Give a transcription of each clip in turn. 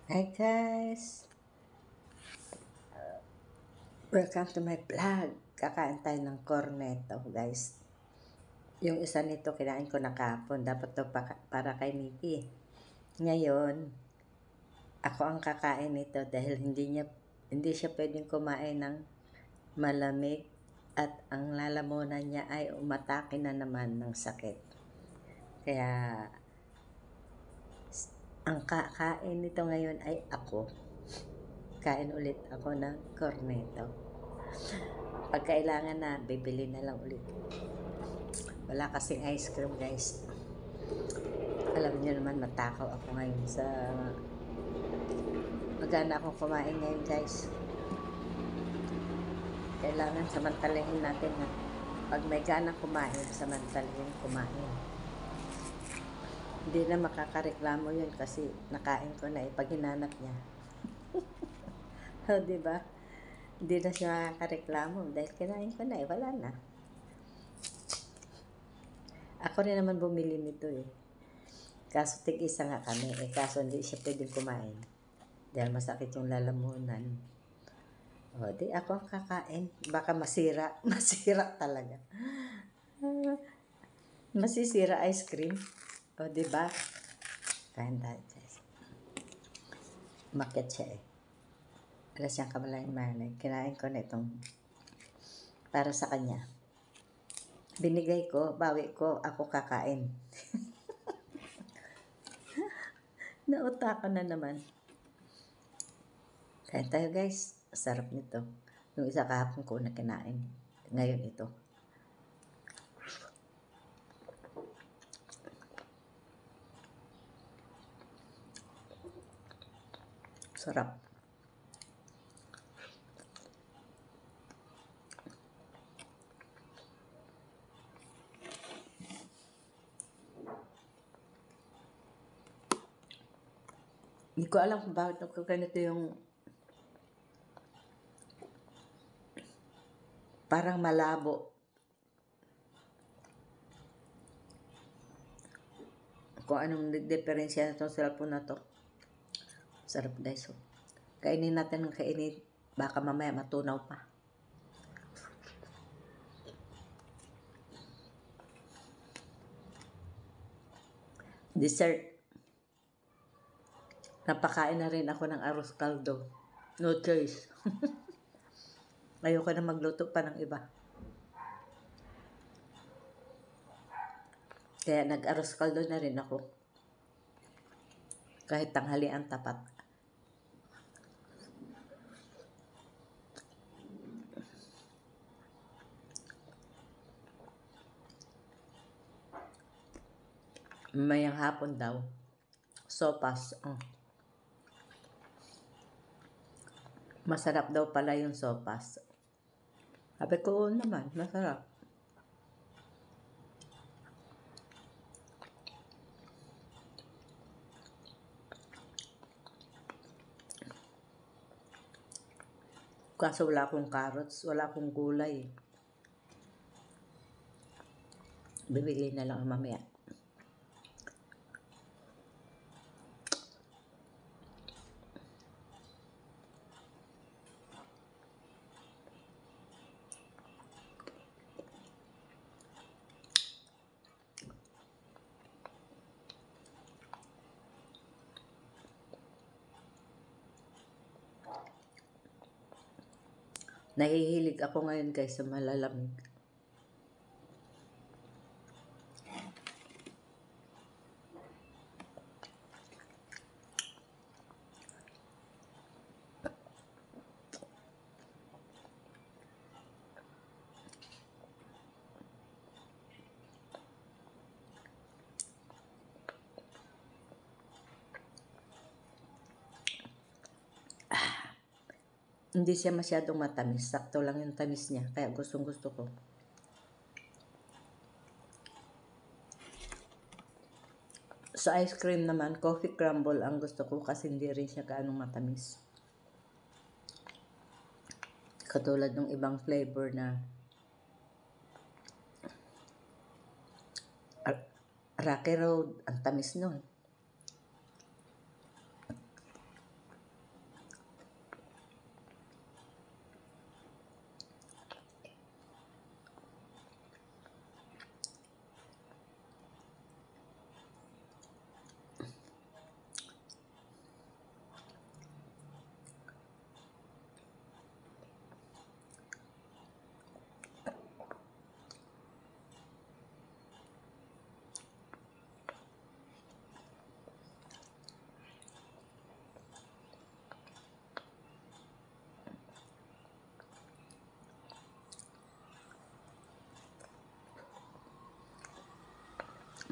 Hi guys! Welcome to my vlog. Kakain tayo ng cornetto guys. Yung isa nito kinain ko na kahapon. Dapat to para kay Mickey. Ngayon, ako ang kakain nito dahil hindi siya pwedeng kumain ng malamig at ang lalamunan niya ay umatake na naman ng sakit. Kaya ang kakain nito ngayon ay ako. Kain ulit ako ng cornetto. Pag kailangan na, bibili na lang ulit. Wala kasing ice cream guys. Alam niyo naman, matakaw ako ngayon sa magana akong kumain ngayon guys. Kailangan samantalahin natin na pag may gana kumain, samantalahin kumain. Hindi na makakareklamo yun kasi nakain ko na pag hinanap niya. O diba? Hindi na siya makakareklamo dahil kinain ko na wala na. Ako rin naman bumili nito Kaso tig-isa nga kami kaso hindi siya pwedeng kumain dahil masakit yung lalamunan. O di ako ang kakain, baka masira. Masira talaga. Masisira ice cream. O diba? Kain tayo guys. Umakyat siya Wala siyang kamalay-malay. Kinain ko na itong para sa kanya. Binigay ko, bawi ko, ako kakain. Nautakan na naman. Kain tayo guys. Sarap nito. Yung isa kahapon ko na kinain. Ngayon ito. Sarap. Hindi ko alam kung bakit ako ganito yung parang malabo. Kung anong diferensya na itong cellphone na to. Sarap guys. Kainin natin ng kainin. Baka mamaya matunaw pa. Dessert. Napakain na rin ako ng arroz caldo. No choice. Ayoko na magluto pa ng iba. Kaya nag-arroz caldo na rin ako. Kahit tanghali ang tapat. Mayang hapon daw. Sopas. Masarap daw pala yung sopas. Sabi ko, naman, masarap. Kaso wala akong carrots, wala akong gulay. Bibili na lang mamaya. Nahihilig ako ngayon guys sa malalamig. Hindi siya masyadong matamis. Sakto lang yung tamis niya. Kaya gustong gusto ko. Sa ice cream naman, coffee crumble ang gusto ko kasi hindi rin siya gaanong matamis. Katulad ng ibang flavor na Rocky Road, ang tamis nun.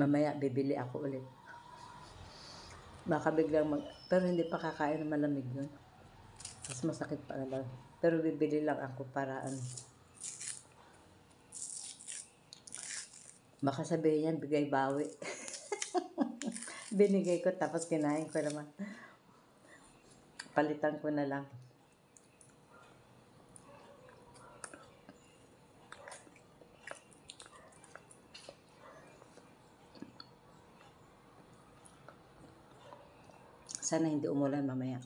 Mamaya bibili ako ulit. Baka biglang pero hindi pa kakain ng malamig yun. Mas masakit pa naman. Pero bibili lang ako para ano. Baka sabihin yan, bigay bawi. Binigay ko tapos kinain ko naman. Palitan ko na lang. Sana hindi umulan mamaya.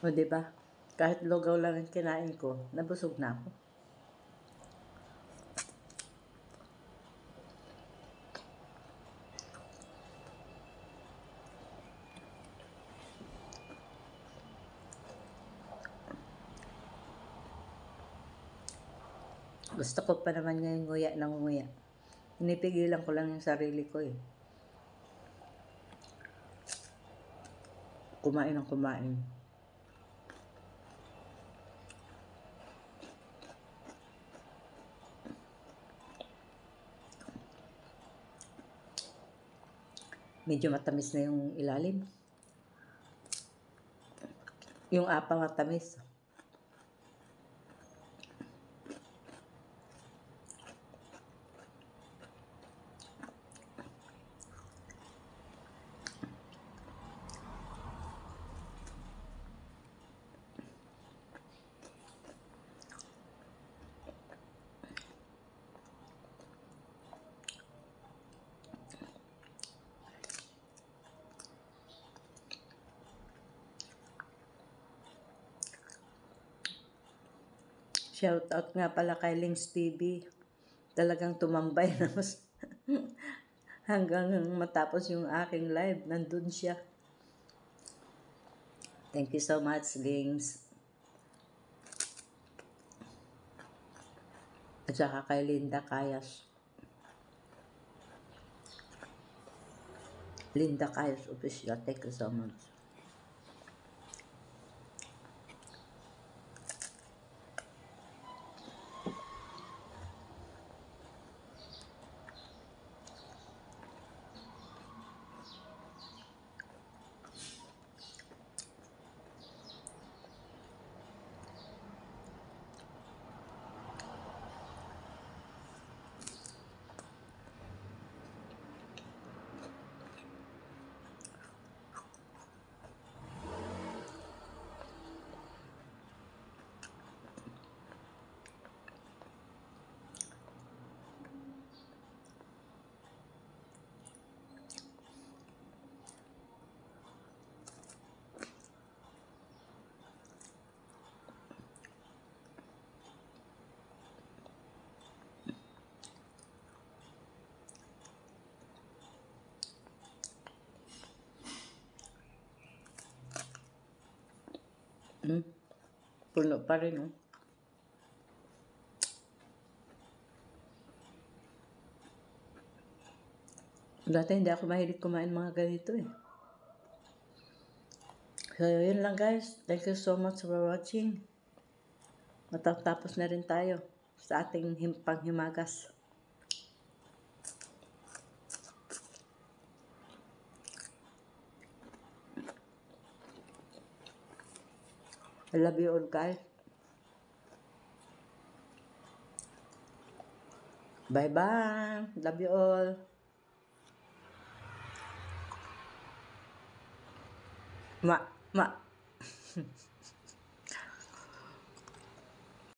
O diba? Kahit lugaw lang ang kinain ko, nabusog na ako. Gusto ko pa naman ngayon nguya ng nguya. Pinipigilan ko lang yung sarili ko eh. Kumain ng kumain. Medyo matamis na yung ilalim. Yung apa matamis. Shout out nga pala kay Lings TV. Talagang tumambay na mas hanggang matapos yung aking live, nandun siya. Thank you so much, Lings. At saka kay Linda Kayas. Linda Kayas Official, thank you so much. Puno pa rin, oh. Dati hindi ako mahilig kumain mga ganito, eh. So, yun lang guys. Thank you so much for watching. Matatapos na rin tayo sa ating panghimagas. I love you all, guys. Bye-bye. Love you all. Ma.